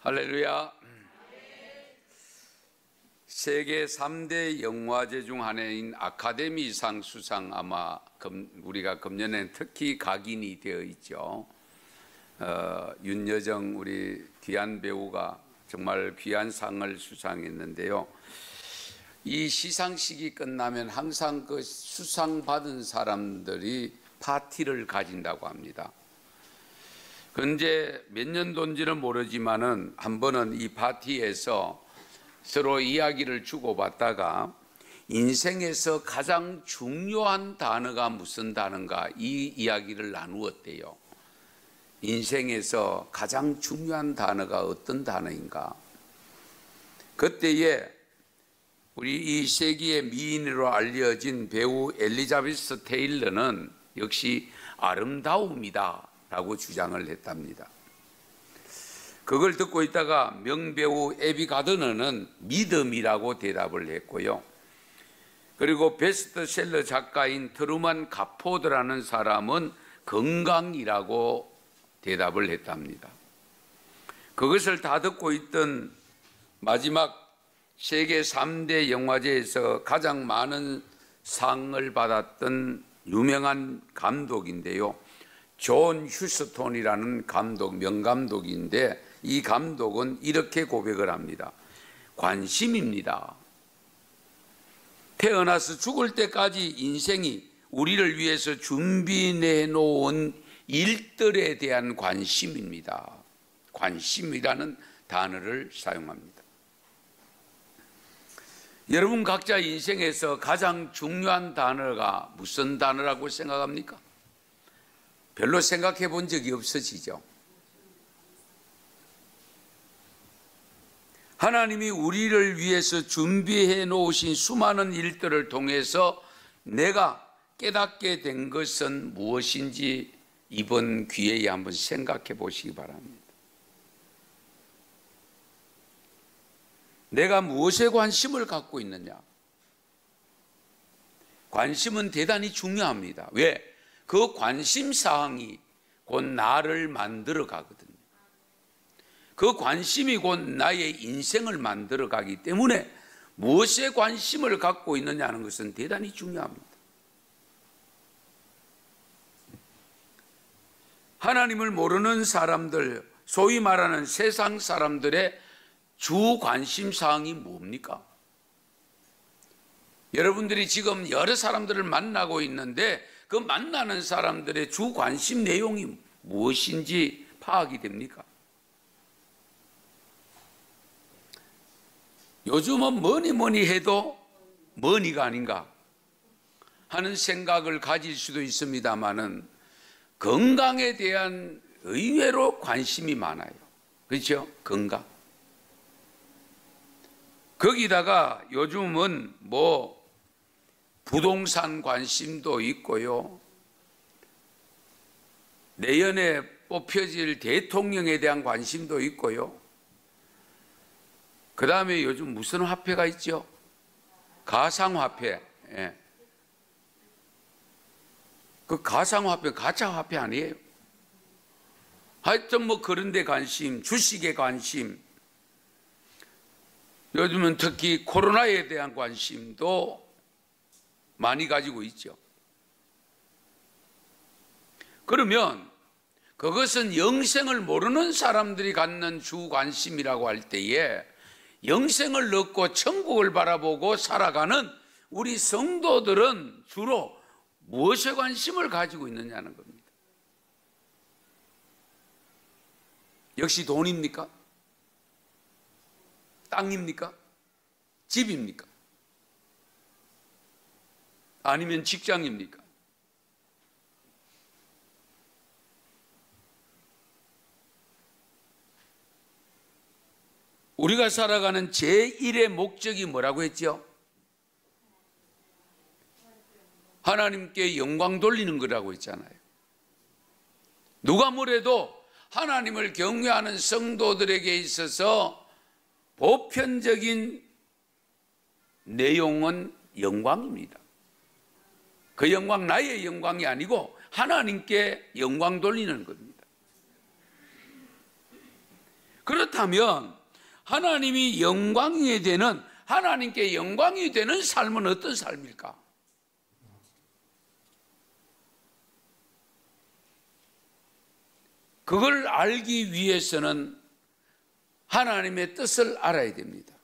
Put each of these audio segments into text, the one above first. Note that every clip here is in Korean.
할렐루야. 세계 3대 영화제 중 하나인 아카데미상 수상, 아마 우리가 금년에는 특히 각인이 되어 있죠. 윤여정 우리 귀한 배우가 정말 귀한 상을 수상했는데요. 이 시상식이 끝나면 항상 그 수상받은 사람들이 파티를 가진다고 합니다. 그런데 몇 년도인지는 모르지만은 한 번은 이 파티에서 서로 이야기를 주고받다가 인생에서 가장 중요한 단어가 무슨 단어인가 이 이야기를 나누었대요. 인생에서 가장 중요한 단어가 어떤 단어인가. 그때에 우리 이 세기의 미인으로 알려진 배우 엘리자베스 테일러는 역시 아름다움이다 라고 주장을 했답니다. 그걸 듣고 있다가 명배우 에비 가드너는 믿음이라고 대답을 했고요. 그리고 베스트셀러 작가인 트루만 카포드라는 사람은 건강이라고 대답을 했답니다. 그것을 다 듣고 있던 마지막 세계 3대 영화제에서 가장 많은 상을 받았던 유명한 감독인데요. 존 휴스톤이라는 감독, 명감독인데 이 감독은 이렇게 고백을 합니다. 관심입니다. 태어나서 죽을 때까지 인생이 우리를 위해서 준비해 놓은 일들에 대한 관심입니다. 관심이라는 단어를 사용합니다. 여러분 각자 인생에서 가장 중요한 단어가 무슨 단어라고 생각합니까? 별로 생각해 본 적이 없어지죠. 하나님이 우리를 위해서 준비해 놓으신 수많은 일들을 통해서 내가 깨닫게 된 것은 무엇인지 이번 기회에 한번 생각해 보시기 바랍니다. 내가 무엇에 관심을 갖고 있느냐? 관심은 대단히 중요합니다. 왜? 그 관심사항이 곧 나를 만들어 가거든요. 그 관심이 곧 나의 인생을 만들어 가기 때문에 무엇에 관심을 갖고 있느냐는 것은 대단히 중요합니다. 하나님을 모르는 사람들, 소위 말하는 세상 사람들의 주 관심사항이 뭡니까? 여러분들이 지금 여러 사람들을 만나고 있는데 그 만나는 사람들의 주 관심 내용이 무엇인지 파악이 됩니까? 요즘은 뭐니 해도 머니가 아닌가 하는 생각을 가질 수도 있습니다만은 건강에 대한 의외로 관심이 많아요. 그렇죠? 건강. 거기다가 요즘은 부동산 관심도 있고요. 내년에 뽑혀질 대통령에 대한 관심도 있고요. 그 다음에 요즘 무슨 화폐가 있죠? 가상화폐. 예. 그 가상화폐, 가짜화폐 아니에요. 하여튼 그런 데 관심, 주식에 관심. 요즘은 특히 코로나에 대한 관심도 많이 가지고 있죠. 그러면 그것은 영생을 모르는 사람들이 갖는 주 관심이라고 할 때에 영생을 얻고 천국을 바라보고 살아가는 우리 성도들은 주로 무엇에 관심을 가지고 있느냐는 겁니다. 역시 돈입니까? 땅입니까? 집입니까? 아니면 직장입니까? 우리가 살아가는 제1의 목적이 뭐라고 했죠? 하나님께 영광 돌리는 거라고 했잖아요. 누가 뭐래도 하나님을 경외하는 성도들에게 있어서 보편적인 내용은 영광입니다. 그 영광 나의 영광이 아니고 하나님께 영광 돌리는 겁니다. 그렇다면 하나님이 영광이 되는, 하나님께 영광이 되는 삶은 어떤 삶일까? 그걸 알기 위해서는 하나님의 뜻을 알아야 됩니다.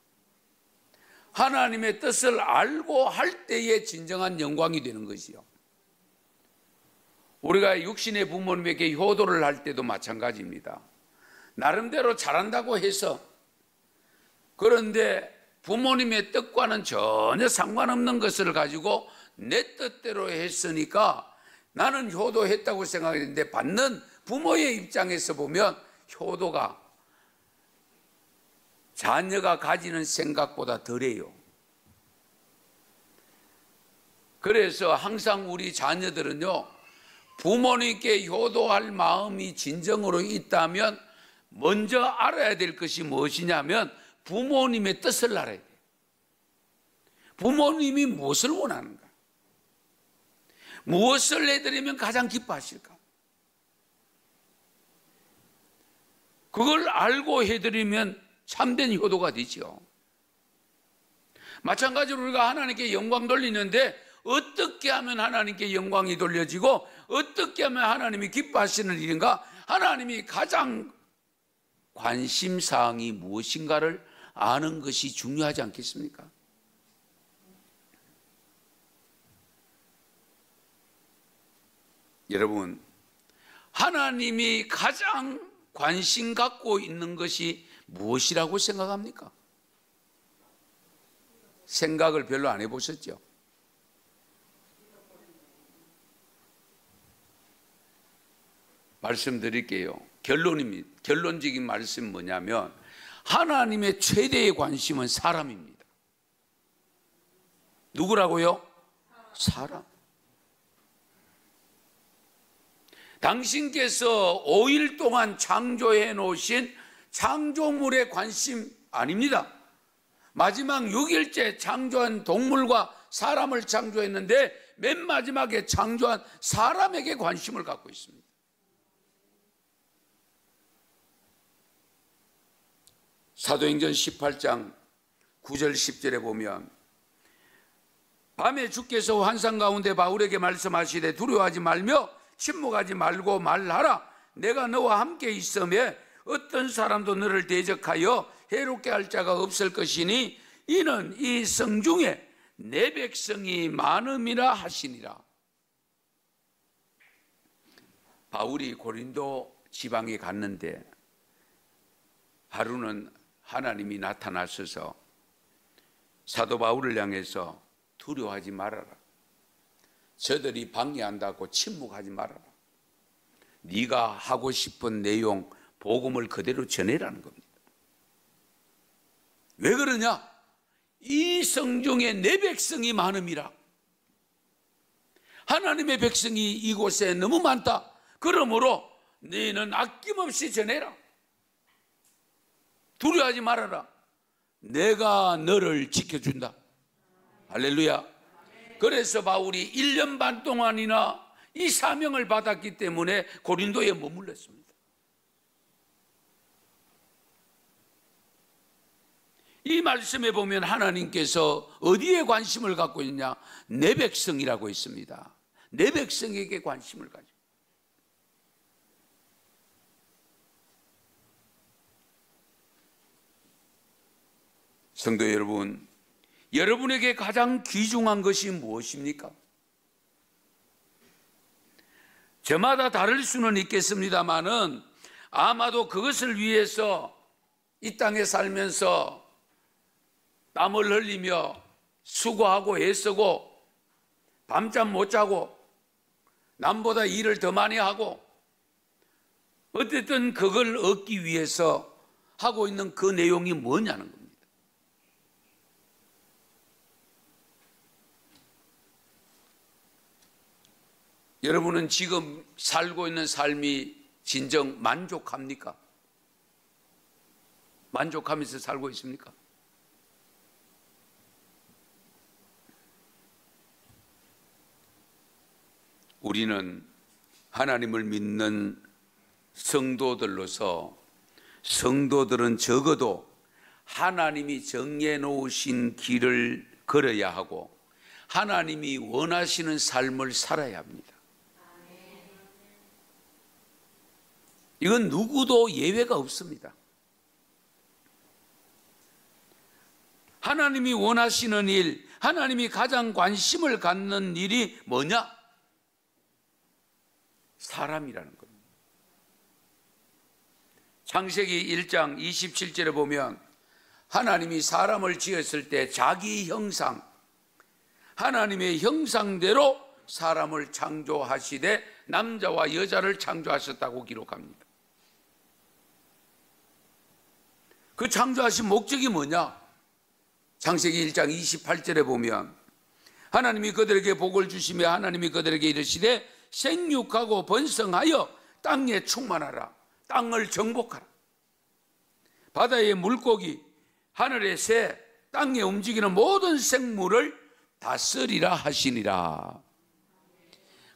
하나님의 뜻을 알고 할 때에 진정한 영광이 되는 것이요. 우리가 육신의 부모님에게 효도를 할 때도 마찬가지입니다. 나름대로 잘한다고 해서, 그런데 부모님의 뜻과는 전혀 상관없는 것을 가지고 내 뜻대로 했으니까 나는 효도했다고 생각했는데, 받는 부모의 입장에서 보면 효도가 자녀가 가지는 생각보다 덜해요. 그래서 항상 우리 자녀들은요, 부모님께 효도할 마음이 진정으로 있다면 먼저 알아야 될 것이 무엇이냐면 부모님의 뜻을 알아야 돼요. 부모님이 무엇을 원하는가? 무엇을 해드리면 가장 기뻐하실까? 그걸 알고 해드리면 참된 효도가 되죠. 마찬가지로 우리가 하나님께 영광 돌리는데 어떻게 하면 하나님께 영광이 돌려지고 어떻게 하면 하나님이 기뻐하시는 일인가? 하나님이 가장 관심사항이 무엇인가를 아는 것이 중요하지 않겠습니까? 여러분, 하나님이 가장 관심 갖고 있는 것이 무엇이라고 생각합니까? 생각을 별로 안 해보셨죠? 말씀드릴게요. 결론적인 말씀은 뭐냐면 하나님의 최대의 관심은 사람입니다. 누구라고요? 사람. 당신께서 5일 동안 창조해 놓으신 창조물의 관심 아닙니다. 마지막 6일째 창조한 동물과 사람을 창조했는데 맨 마지막에 창조한 사람에게 관심을 갖고 있습니다. 사도행전 18장 9절 10절에 보면 밤에 주께서 환상 가운데 바울에게 말씀하시되 두려워하지 말며 침묵하지 말고 말하라. 내가 너와 함께 있음에 어떤 사람도 너를 대적하여 해롭게 할 자가 없을 것이니 이는 이 성 중에 내 백성이 많음이라 하시니라. 바울이 고린도 지방에 갔는데 하루는 하나님이 나타나셔서 사도 바울을 향해서 두려워하지 말아라. 저들이 방해한다고 침묵하지 말아라. 네가 하고 싶은 내용, 복음을 그대로 전해라는 겁니다. 왜 그러냐? 이 성중에 내 백성이 많음이라. 하나님의 백성이 이곳에 너무 많다. 그러므로 너희는 아낌없이 전해라. 두려워하지 말아라. 내가 너를 지켜준다. 할렐루야. 그래서 바울이 1년 반 동안이나 이 사명을 받았기 때문에 고린도에 머물렀습니다. 이 말씀에 보면 하나님께서 어디에 관심을 갖고 있냐? 내 백성이라고 있습니다. 내 백성에게 관심을 가지고. 성도 여러분, 여러분에게 가장 귀중한 것이 무엇입니까? 저마다 다를 수는 있겠습니다만은 아마도 그것을 위해서 이 땅에 살면서 땀을 흘리며 수고하고 애쓰고 밤잠 못 자고 남보다 일을 더 많이 하고 어쨌든 그걸 얻기 위해서 하고 있는 그 내용이 뭐냐는 겁니다. 여러분은 지금 살고 있는 삶이 진정 만족합니까? 만족하면서 살고 있습니까? 우리는 하나님을 믿는 성도들로서 성도들은 적어도 하나님이 정해 놓으신 길을 걸어야 하고 하나님이 원하시는 삶을 살아야 합니다. 이건 누구도 예외가 없습니다. 하나님이 원하시는 일, 하나님이 가장 관심을 갖는 일이 뭐냐? 사람이라는 겁니다. 창세기 1장 27절에 보면 하나님이 사람을 지었을 때 자기 형상, 하나님의 형상대로 사람을 창조하시되 남자와 여자를 창조하셨다고 기록합니다. 그 창조하신 목적이 뭐냐? 창세기 1장 28절에 보면 하나님이 그들에게 복을 주시며 하나님이 그들에게 이르시되 생육하고 번성하여 땅에 충만하라. 땅을 정복하라. 바다의 물고기, 하늘의 새, 땅에 움직이는 모든 생물을 다스리라 하시니라.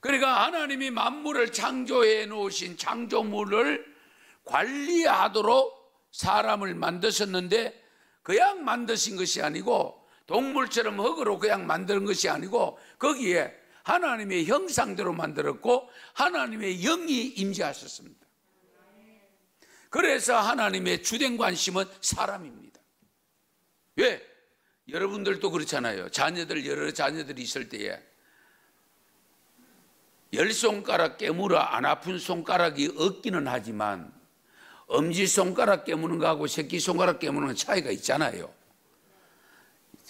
그러니까 하나님이 만물을 창조해 놓으신 창조물을 관리하도록 사람을 만드셨는데 그냥 만드신 것이 아니고 동물처럼 흙으로 그냥 만드는 것이 아니고 거기에 하나님의 형상대로 만들었고 하나님의 영이 임재하셨습니다. 그래서 하나님의 주된 관심은 사람입니다. 왜? 여러분들도 그렇잖아요. 자녀들, 여러 자녀들이 있을 때에 10손가락 깨물어 안 아픈 손가락이 없기는 하지만 엄지손가락 깨무는 거하고 새끼손가락 깨무는 차이가 있잖아요.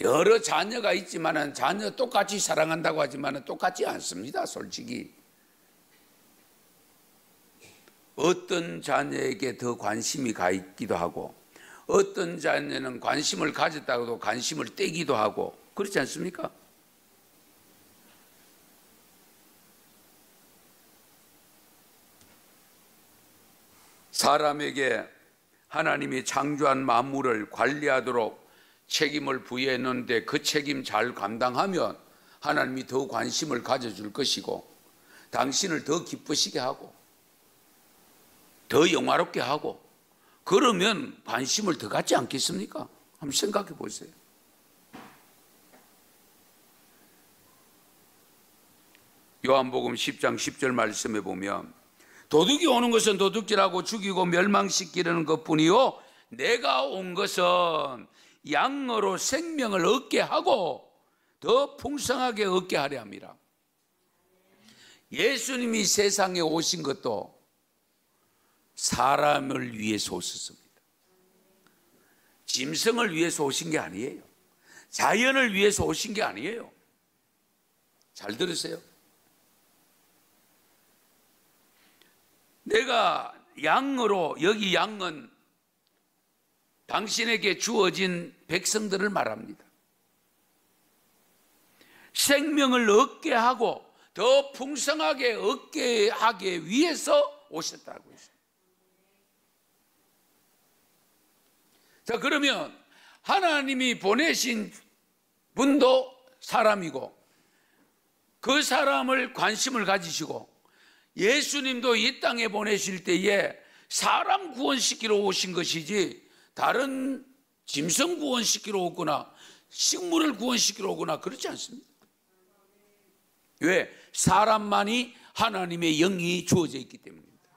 여러 자녀가 있지만 자녀 똑같이 사랑한다고 하지만 똑같지 않습니다. 솔직히 어떤 자녀에게 더 관심이 가 있기도 하고 어떤 자녀는 관심을 가졌다고도 관심을 떼기도 하고 그렇지 않습니까? 사람에게 하나님이 창조한 만물을 관리하도록 책임을 부여했는데 그 책임 잘 감당하면 하나님이 더 관심을 가져줄 것이고 당신을 더 기쁘시게 하고 더 영화롭게 하고 그러면 관심을 더 갖지 않겠습니까? 한번 생각해 보세요. 요한복음 10장 10절 말씀에 보면 도둑이 오는 것은 도둑질하고 죽이고 멸망시키려는 것뿐이요 내가 온 것은 양으로 생명을 얻게 하고 더 풍성하게 얻게 하려 함이라. 예수님이 세상에 오신 것도 사람을 위해서 오셨습니다. 짐승을 위해서 오신 게 아니에요. 자연을 위해서 오신 게 아니에요. 잘 들으세요. 내가 양으로, 여기 양은 당신에게 주어진 백성들을 말합니다. 생명을 얻게 하고 더 풍성하게 얻게 하기 위해서 오셨다고 했어요. 자, 그러면 하나님이 보내신 분도 사람이고 그 사람을 관심을 가지시고 예수님도 이 땅에 보내실 때에 사람 구원시키러 오신 것이지 다른 짐승 구원시키러 오거나 식물을 구원시키러 오거나 그렇지 않습니다. 왜? 사람만이 하나님의 영이 주어져 있기 때문입니다.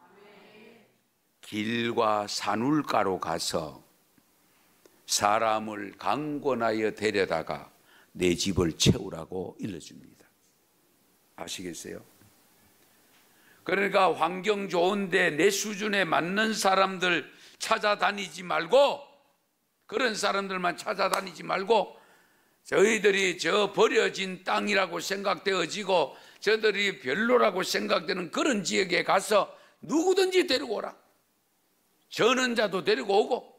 길과 산울가로 가서 사람을 강권하여 데려다가 내 집을 채우라고 일러줍니다. 아시겠어요? 그러니까 환경 좋은데 내 수준에 맞는 사람들 찾아다니지 말고 그런 사람들만 찾아다니지 말고 저희들이 저 버려진 땅이라고 생각되어지고 저들이 별로라고 생각되는 그런 지역에 가서 누구든지 데리고 오라. 저는 자도 데리고 오고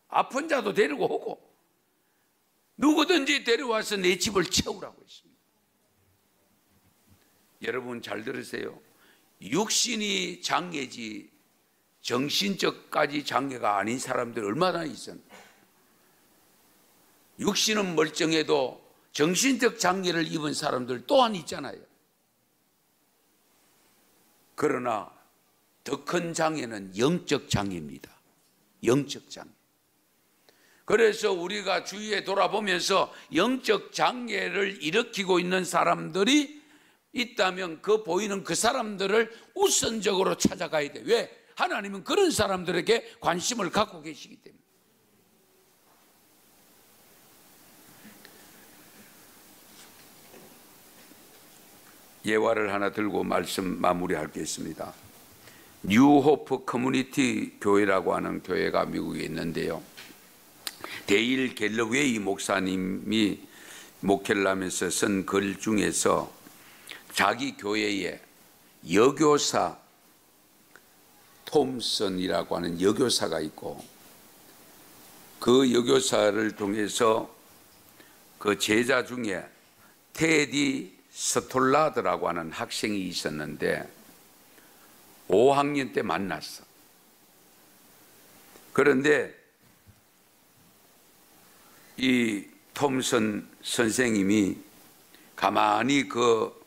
아픈 자도 데리고 오고 누구든지 데려와서 내 집을 채우라고 했습니다. 여러분 잘 들으세요. 육신이 장애지 정신적까지 장애가 아닌 사람들 얼마나 있었나. 육신은 멀쩡해도 정신적 장애를 입은 사람들 또한 있잖아요. 그러나 더 큰 장애는 영적 장애입니다. 영적 장애. 그래서 우리가 주위에 돌아보면서 영적 장애를 일으키고 있는 사람들이 있다면 그 보이는 그 사람들을 우선적으로 찾아가야 돼. 왜? 하나님은 그런 사람들에게 관심을 갖고 계시기 때문에. 예화를 하나 들고 말씀 마무리하겠습니다. 뉴호프 커뮤니티 교회라고 하는 교회가 미국에 있는데요, 데일 갤러웨이 목사님이 목회를 하면서 쓴 글 중에서 자기 교회에 여교사 톰슨이라고 하는 여교사가 있고, 그 여교사를 통해서 그 제자 중에 테디 스톨라드라고 하는 학생이 있었는데 5학년 때 만났어. 그런데 이 톰슨 선생님이 가만히 그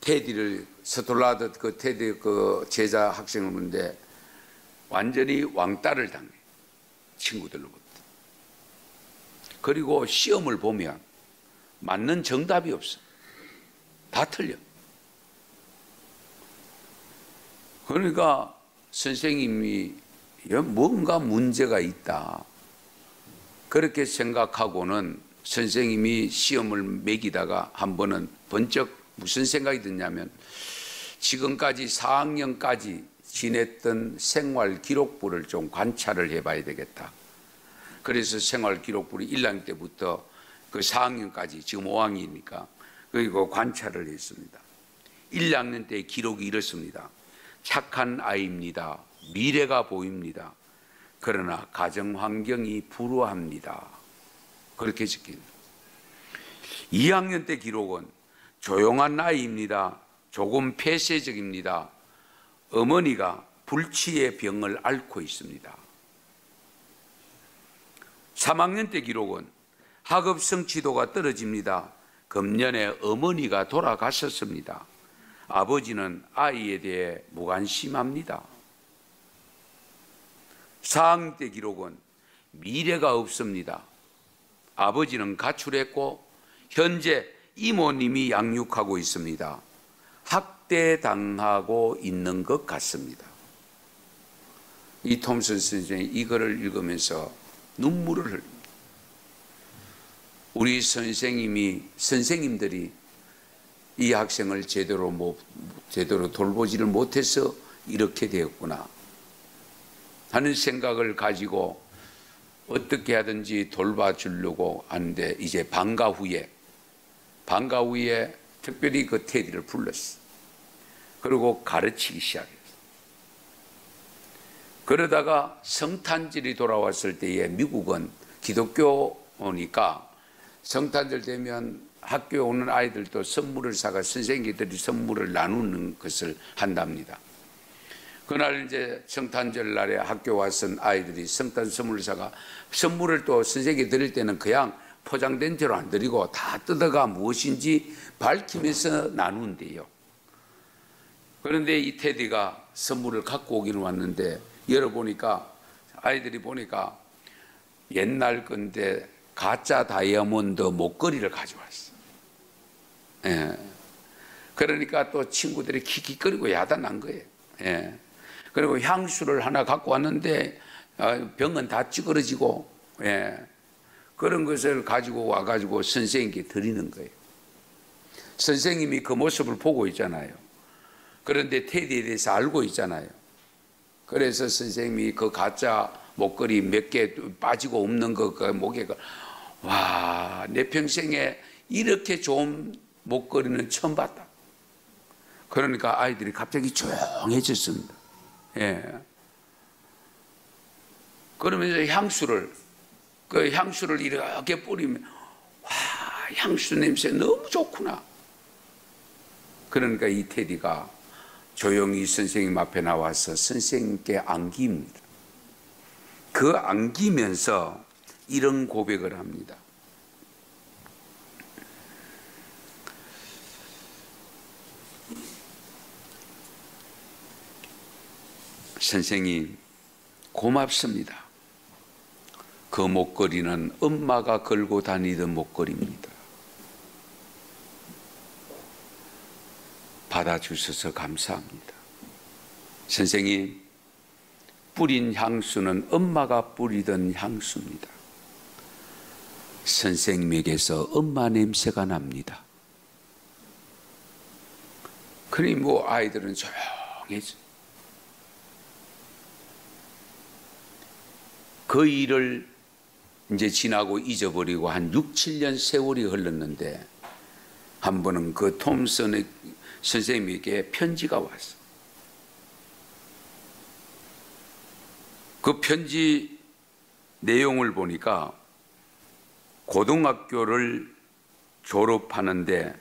테디를, 스톨라드 그 테디 그 제자 학생을 보는데 완전히 왕따를 당해, 친구들로부터. 그리고 시험을 보면 맞는 정답이 없어. 다 틀려. 그러니까 선생님이 뭔가 문제가 있다, 그렇게 생각하고는 선생님이 시험을 매기다가 한 번은 번쩍 무슨 생각이 드냐면, 지금까지 4학년까지 지냈던 생활 기록부를 좀 관찰을 해봐야 되겠다. 그래서 생활 기록부를 1학년 때부터 그 4학년까지, 지금 5학년이니까 그리고 관찰을 했습니다. 1학년 때 기록이 이렇습니다. 착한 아이입니다. 미래가 보입니다. 그러나 가정 환경이 불우합니다. 그렇게 적힌. 2학년 때 기록은 조용한 아이입니다. 조금 폐쇄적입니다. 어머니가 불치의 병을 앓고 있습니다. 3학년 때 기록은 학업 성취도가 떨어집니다. 금년에 어머니가 돌아가셨습니다. 아버지는 아이에 대해 무관심합니다. 4학년 때 기록은 미래가 없습니다. 아버지는 가출했고 현재 이모님이 양육하고 있습니다. 학대당하고 있는 것 같습니다. 이 톰슨 선생이 이거를 읽으면서 눈물을 흘립니다. 우리 선생님들이 이 학생을 제대로 돌보지를 못해서 이렇게 되었구나 하는 생각을 가지고 어떻게 하든지 돌봐주려고 하는데, 이제 방과 후에 특별히 그 테디를 불렀어. 그리고 가르치기 시작했어. 그러다가 성탄절이 돌아왔을 때에, 미국은 기독교니까 성탄절 되면 학교에 오는 아이들도 선물을 사가 선생님들이 선물을 나누는 것을 한답니다. 그날 이제 성탄절 날에 학교 와서 아이들이 성탄 선물을 사가, 선물을 또 선생님이 드릴 때는 그냥 포장된 채로 안 드리고 다 뜯어가 무엇인지 밝히면서 나누는데요. 그런데 이 테디가 선물을 갖고 오기는 왔는데 열어보니까, 아이들이 보니까 옛날 건데 가짜 다이아몬드 목걸이를 가져왔어. 예. 그러니까 또 친구들이 킥킥거리고 야단난 거예요. 예. 그리고 향수를 하나 갖고 왔는데 병은 다 찌그러지고, 예. 그런 것을 가지고 와가지고 선생님께 드리는 거예요. 선생님이 그 모습을 보고 있잖아요. 그런데 테디에 대해서 알고 있잖아요. 그래서 선생님이 그 가짜 목걸이 몇 개 빠지고 없는 거, 그 목에, 와, 내 평생에 이렇게 좋은 목걸이는 처음 봤다. 그러니까 아이들이 갑자기 조용해졌습니다. 예. 그러면서 향수를 이렇게 뿌리면, 와, 향수 냄새 너무 좋구나. 그러니까 이 테디가 조용히 선생님 앞에 나와서 선생님께 안깁니다. 그 안기면서 이런 고백을 합니다. 선생님, 고맙습니다. 그 목걸이는 엄마가 걸고 다니던 목걸이입니다. 받아주셔서 감사합니다. 선생님, 뿌린 향수는 엄마가 뿌리던 향수입니다. 선생님에게서 엄마 냄새가 납니다. 그러니 뭐 아이들은 조용해져. 그 일을 이제 지나고 잊어버리고 한 6, 7년 세월이 흘렀는데 한 번은 그 톰슨 선생님에게 편지가 왔어. 그 편지 내용을 보니까 고등학교를 졸업하는데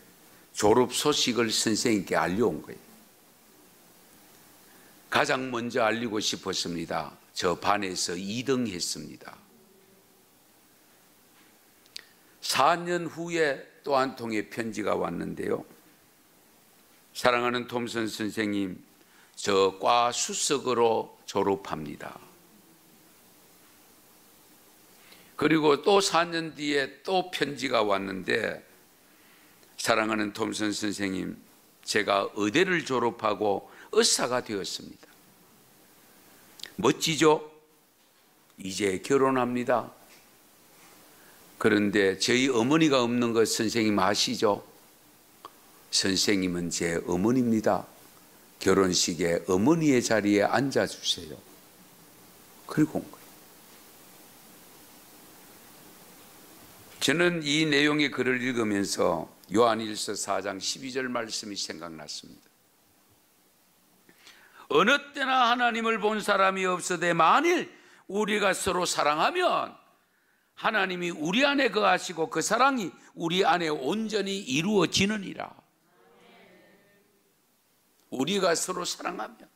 졸업 소식을 선생님께 알려온 거예요. 가장 먼저 알리고 싶었습니다. 저 반에서 2등 했습니다. 4년 후에 또 한 통의 편지가 왔는데요. 사랑하는 톰슨 선생님, 저 과 수석으로 졸업합니다. 그리고 또 4년 뒤에 또 편지가 왔는데, 사랑하는 톰슨 선생님, 제가 의대를 졸업하고 의사가 되었습니다. 멋지죠? 이제 결혼합니다. 그런데 저희 어머니가 없는 것 선생님 아시죠? 선생님은 제 어머니입니다. 결혼식에 어머니의 자리에 앉아주세요. 그리고 온 거예요. 저는 이 내용의 글을 읽으면서 요한일서 4장 12절 말씀이 생각났습니다. 어느 때나 하나님을 본 사람이 없으되 만일 우리가 서로 사랑하면 하나님이 우리 안에 거하시고 그 사랑이 우리 안에 온전히 이루어지느니라. 우리가 서로 사랑하면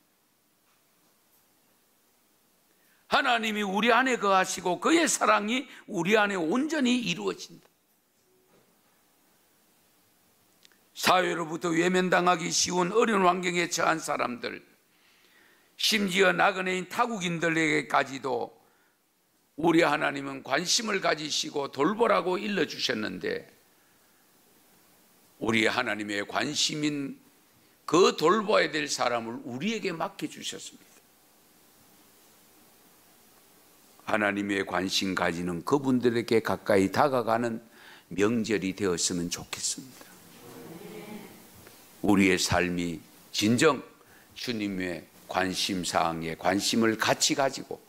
하나님이 우리 안에 거하시고 그의 사랑이 우리 안에 온전히 이루어진다. 사회로부터 외면당하기 쉬운 어려운 환경에 처한 사람들, 심지어 나그네인 타국인들에게까지도 우리 하나님은 관심을 가지시고 돌보라고 일러주셨는데, 우리 하나님의 관심인 그 돌봐야 될 사람을 우리에게 맡겨주셨습니다. 하나님의 관심 가지는 그분들에게 가까이 다가가는 명절이 되었으면 좋겠습니다. 우리의 삶이 진정 주님의 관심사항에 관심을 같이 가지고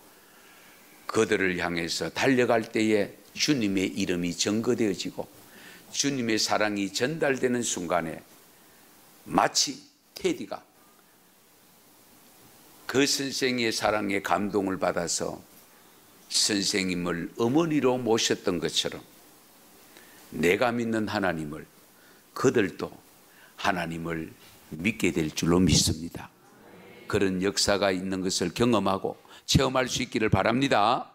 그들을 향해서 달려갈 때에 주님의 이름이 증거되어지고 주님의 사랑이 전달되는 순간에 마치 테디가 그 선생의 사랑에 감동을 받아서 선생님을 어머니로 모셨던 것처럼 내가 믿는 하나님을 그들도 하나님을 믿게 될 줄로 믿습니다. 그런 역사가 있는 것을 경험하고 체험할 수 있기를 바랍니다.